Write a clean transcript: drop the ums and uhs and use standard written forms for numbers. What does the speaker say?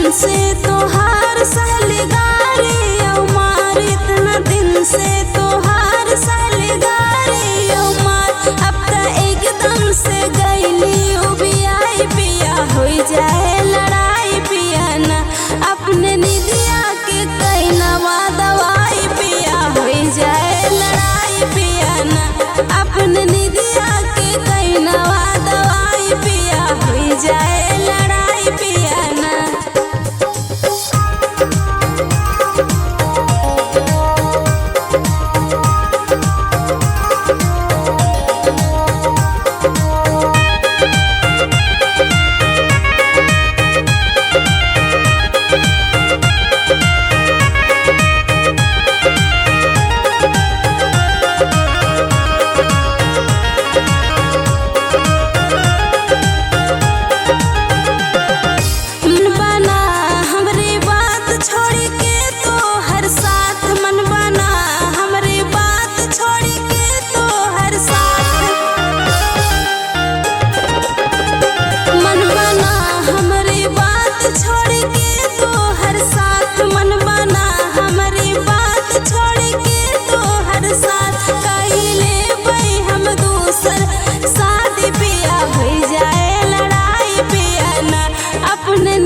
दिन से तोहार सहलिगारी उमार, इतना दिन से तोहार सहलिगारी उमार। अब त एकदम से गईली उबियाई पिया, हो जाए लड़ाई पिया ना अपने निदिया के कहनवा दवाई पिया, हो जाए लड़ाई पिया ना अपने निदिया के कहनवा दवाई पिया, हो जाए लड़ाई पिया ना। शादी पिया, हो जाए लड़ाई पिया ना अपने